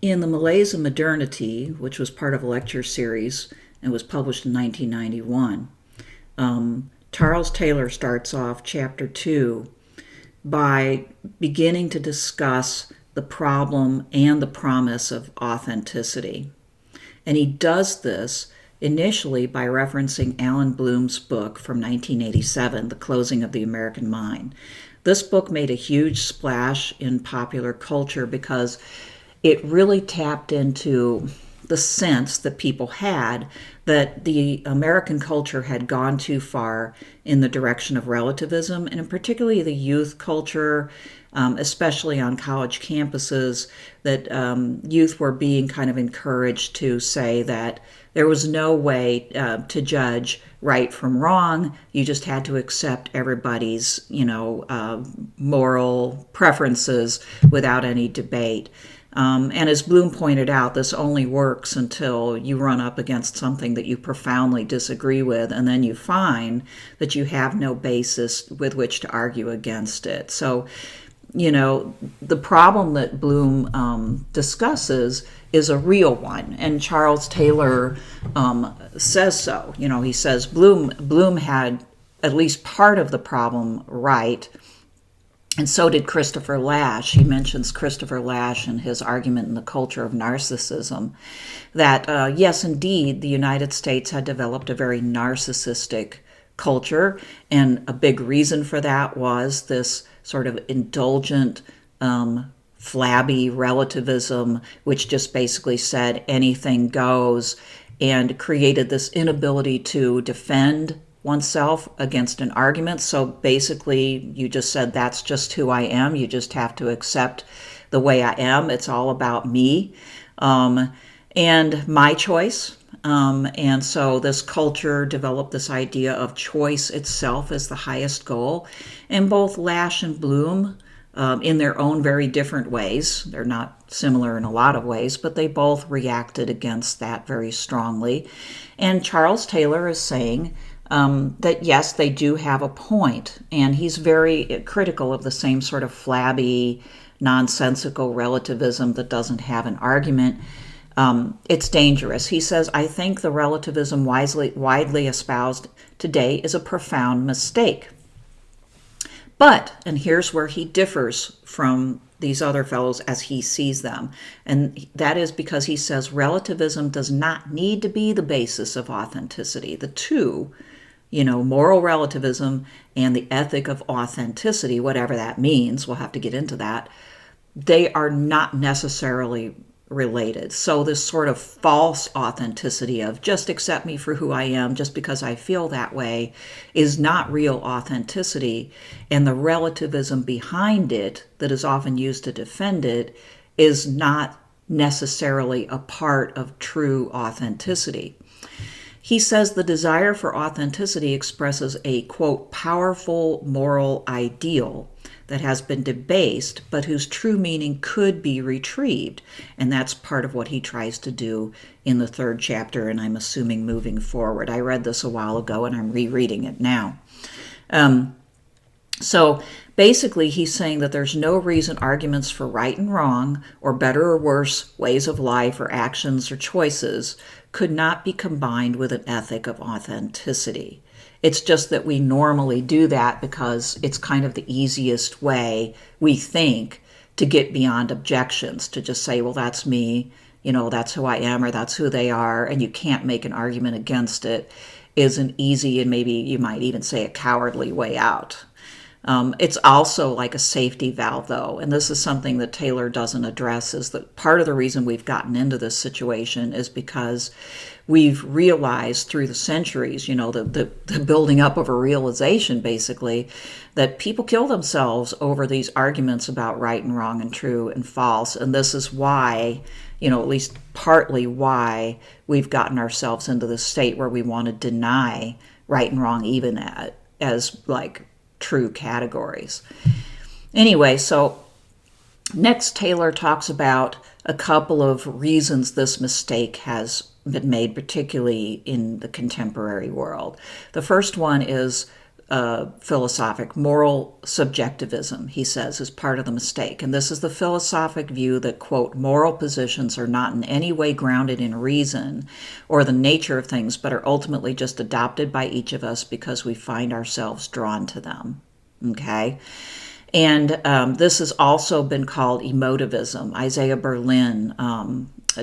In the Malaise of Modernity, which was part of a lecture series and was published in 1991, Charles Taylor starts off chapter 2 by beginning to discuss the problem and the promise of authenticity. And he does this initially by referencing Allan Bloom's book from 1987, The Closing of the American Mind. This book made a huge splash in popular culture because it really tapped into the sense that people had that the American culture had gone too far in the direction of relativism, and particularly the youth culture, especially on college campuses, that youth were being kind of encouraged to say that there was no way to judge right from wrong. You just had to accept everybody's, moral preferences without any debate. And as Bloom pointed out, this only works until you run up against something that you profoundly disagree with, and then you find that you have no basis with which to argue against it. So, the problem that Bloom discusses is a real one, and Charles Taylor says so. He says Bloom had at least part of the problem right, and so did Christopher Lasch. He mentions Christopher Lasch in his argument in The Culture of Narcissism, that yes, indeed, the United States had developed a very narcissistic culture, and a big reason for that was this sort of indulgent, flabby relativism, which just basically said anything goes, and created this inability to defend oneself against an argument. So basically, you just said, that's just who I am. You just have to accept the way I am. It's all about me and my choice. And so this culture developed this idea of choice itself as the highest goal. And both Lasch and Bloom, in their own very different ways, they're not similar in a lot of ways, but they both reacted against that very strongly. And Charles Taylor is saying that yes, they do have a point, and he's very critical of the same sort of flabby, nonsensical relativism that doesn't have an argument. It's dangerous. He says, I think the relativism widely espoused today is a profound mistake. But, and here's where he differs from these other fellows as he sees them, and that is because he says relativism does not need to be the basis of authenticity. The two, moral relativism and the ethic of authenticity, whatever that means, we'll have to get into that, they are not necessarily related. So this sort of false authenticity of just accept me for who I am just because I feel that way is not real authenticity. And the relativism behind it that is often used to defend it is not necessarily a part of true authenticity. He says the desire for authenticity expresses a, quote, powerful moral ideal that has been debased, but whose true meaning could be retrieved. And that's part of what he tries to do in the third chapter, and I'm assuming moving forward. I read this a while ago, and I'm rereading it now. So basically, he's saying that there's no reason arguments for right and wrong, or better or worse ways of life or actions or choices could not be combined with an ethic of authenticity. It's just that we normally do that because it's kind of the easiest way, we think, to get beyond objections, to just say, well, that's me, that's who I am, or that's who they are, and you can't make an argument against it, is an easy and maybe you might even say a cowardly way out. It's also like a safety valve, though, and this is something that Taylor doesn't address, is that part of the reason we've gotten into this situation is because we've realized through the centuries, the building up of a realization, basically, that people kill themselves over these arguments about right and wrong and true and false, and this is why, at least partly why we've gotten ourselves into this state where we want to deny right and wrong even as like true categories. Anyway, so next Taylor talks about a couple of reasons this mistake has been made, particularly in the contemporary world. The first one is philosophic moral subjectivism, he says, is part of the mistake. And this is the philosophic view that, quote, moral positions are not in any way grounded in reason or the nature of things, but are ultimately just adopted by each of us because we find ourselves drawn to them. Okay? And this has also been called emotivism. Isaiah Berlin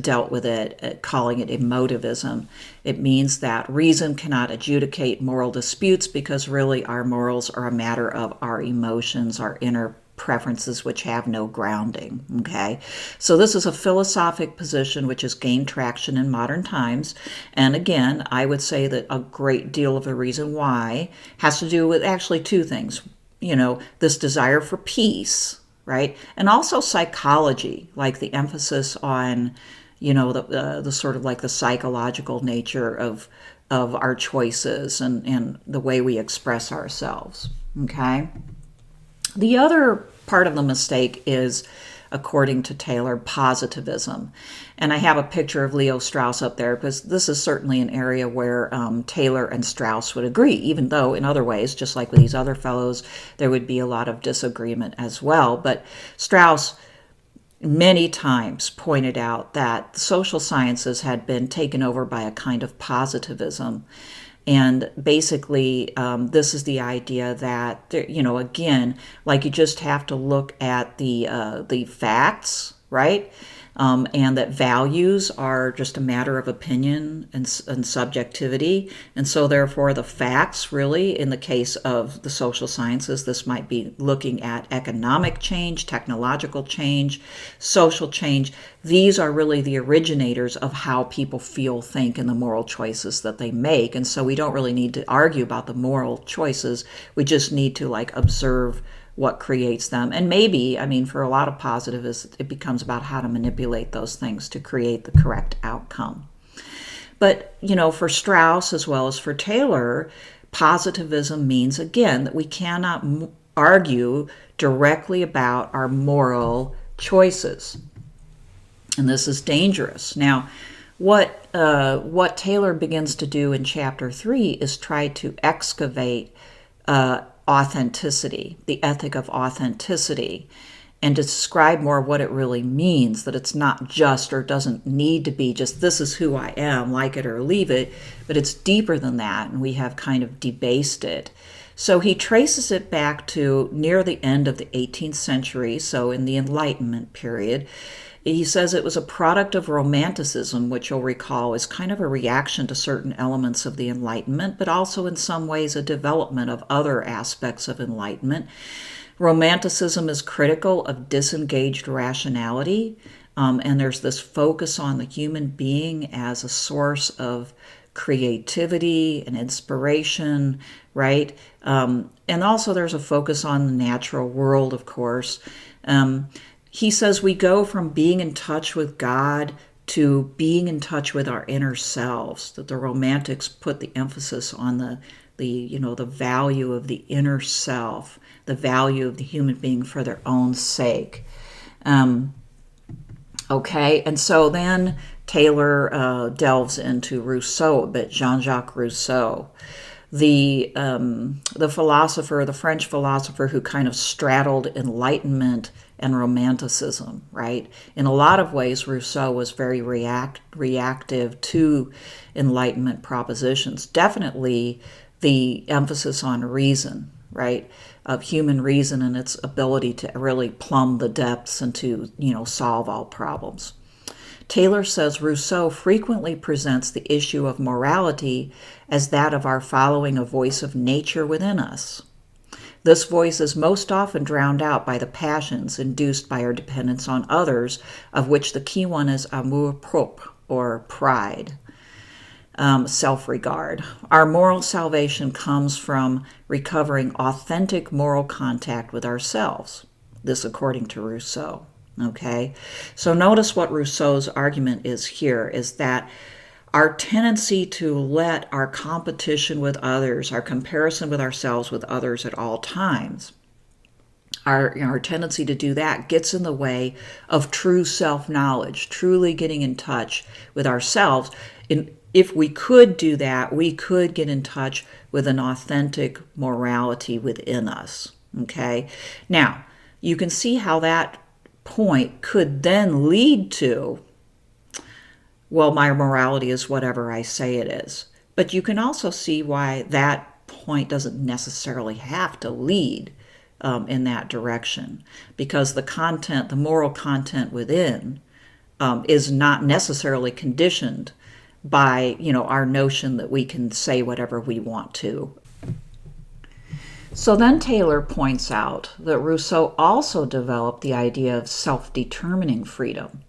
dealt with it, calling it emotivism. It means that reason cannot adjudicate moral disputes because really our morals are a matter of our emotions, our inner preferences, which have no grounding. Okay, so this is a philosophic position which has gained traction in modern times. And again, I would say that a great deal of the reason why has to do with actually two things. This desire for peace, right? And also psychology, like the emphasis on, the sort of like the psychological nature of our choices and the way we express ourselves, okay? The other part of the mistake is, according to Taylor, positivism. And I have a picture of Leo Strauss up there because this is certainly an area where Taylor and Strauss would agree, even though in other ways, just like with these other fellows, there would be a lot of disagreement as well. But Strauss many times pointed out that the social sciences had been taken over by a kind of positivism. And basically, this is the idea that, again, like you just have to look at the facts, right? And that values are just a matter of opinion and subjectivity. And so therefore the facts really, in the case of the social sciences, this might be looking at economic change, technological change, social change. These are really the originators of how people feel, think, and the moral choices that they make. And so we don't really need to argue about the moral choices. We just need to observe what creates them. And maybe, for a lot of positivists, it becomes about how to manipulate those things to create the correct outcome. But, for Strauss as well as for Taylor, positivism means, again, that we cannot argue directly about our moral choices. And this is dangerous. Now, what Taylor begins to do in chapter 3 is try to excavate authenticity, the ethic of authenticity, and to describe more what it really means, that it's not just or doesn't need to be just this is who I am, like it or leave it, but it's deeper than that, and we have kind of debased it. So he traces it back to near the end of the 18th century, so in the Enlightenment period. He says it was a product of romanticism, which you'll recall is kind of a reaction to certain elements of the Enlightenment, but also in some ways a development of other aspects of Enlightenment. Romanticism is critical of disengaged rationality, and there's this focus on the human being as a source of creativity and inspiration, right? And also there's a focus on the natural world, of course. He says we go from being in touch with God to being in touch with our inner selves, that the Romantics put the emphasis on the value of the inner self, the value of the human being for their own sake. Okay, and so then Taylor delves into Rousseau a bit, Jean-Jacques Rousseau, the philosopher, the French philosopher who kind of straddled Enlightenment and Romanticism, right? In a lot of ways, Rousseau was very reactive to Enlightenment propositions. Definitely the emphasis on reason, right, of human reason and its ability to really plumb the depths and to, solve all problems. Taylor says Rousseau frequently presents the issue of morality as that of our following a voice of nature within us. This voice is most often drowned out by the passions induced by our dependence on others, of which the key one is amour-propre, or pride, self-regard. Our moral salvation comes from recovering authentic moral contact with ourselves. This according to Rousseau. Okay? So notice what Rousseau's argument is here, is that our tendency to let our competition with others, our comparison with ourselves with others at all times, our tendency to do that gets in the way of true self-knowledge, truly getting in touch with ourselves, if we could do that, we could get in touch with an authentic morality within us. Okay? Now, you can see how that point could then lead to, well, my morality is whatever I say it is. But you can also see why that point doesn't necessarily have to lead in that direction, because the content, the moral content within, is not necessarily conditioned by, our notion that we can say whatever we want to. So then Taylor points out that Rousseau also developed the idea of self-determining freedom.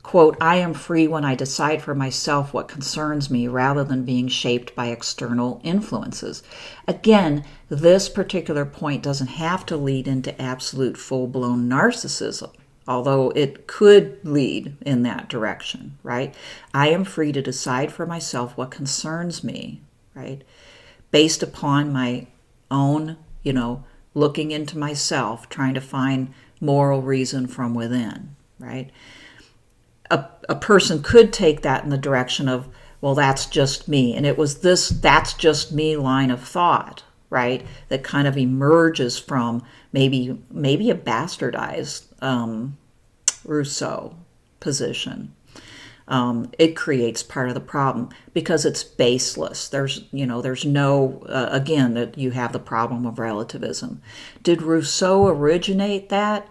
Quote, I am free when I decide for myself what concerns me rather than being shaped by external influences. Again, this particular point doesn't have to lead into absolute full-blown narcissism, although it could lead in that direction, right? I am free to decide for myself what concerns me, right? Based upon my own, looking into myself, trying to find moral reason from within, right? A person could take that in the direction of, well, that's just me. And it was this that's just me line of thought, right, that kind of emerges from maybe a bastardized Rousseau position. It creates part of the problem because it's baseless. There's no, again, that you have the problem of relativism. Did Rousseau originate that?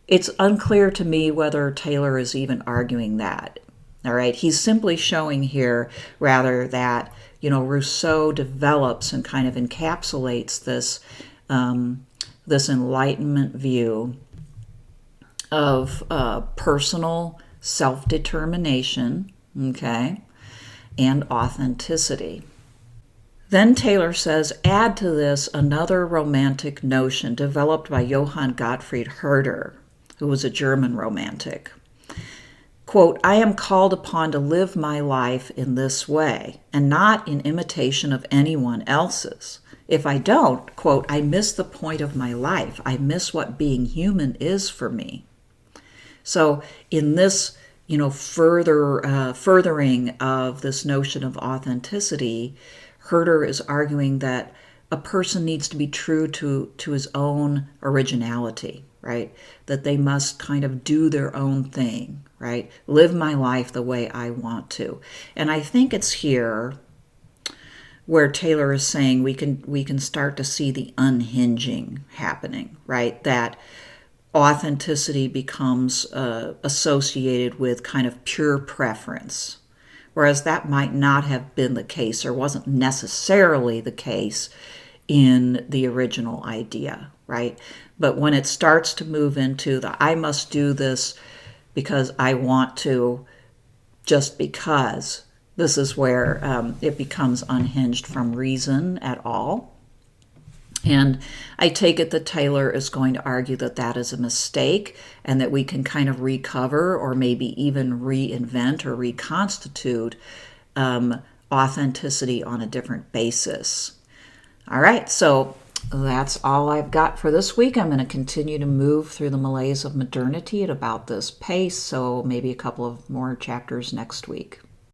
It's unclear to me whether Taylor is even arguing that. All right, he's simply showing here rather that, Rousseau develops and kind of encapsulates this Enlightenment view of personal self-determination, okay, and authenticity. Then Taylor says, add to this another romantic notion developed by Johann Gottfried Herder, who was a German romantic. Quote, I am called upon to live my life in this way, and not in imitation of anyone else's. If I don't, quote, I miss the point of my life. I miss what being human is for me. So in this, furthering of this notion of authenticity, Herder is arguing that a person needs to be true to his own originality, right? That they must kind of do their own thing, right? Live my life the way I want to. And I think it's here where Taylor is saying we can start to see the unhinging happening, right? That authenticity becomes associated with kind of pure preference, whereas that might not have been the case or wasn't necessarily the case in the original idea, right? But when it starts to move into the I must do this because I want to, just because, this is where it becomes unhinged from reason at all. And I take it that Taylor is going to argue that that is a mistake and that we can kind of recover or maybe even reinvent or reconstitute authenticity on a different basis. All right, so that's all I've got for this week. I'm going to continue to move through the Malaise of Modernity at about this pace, so maybe a couple of more chapters next week.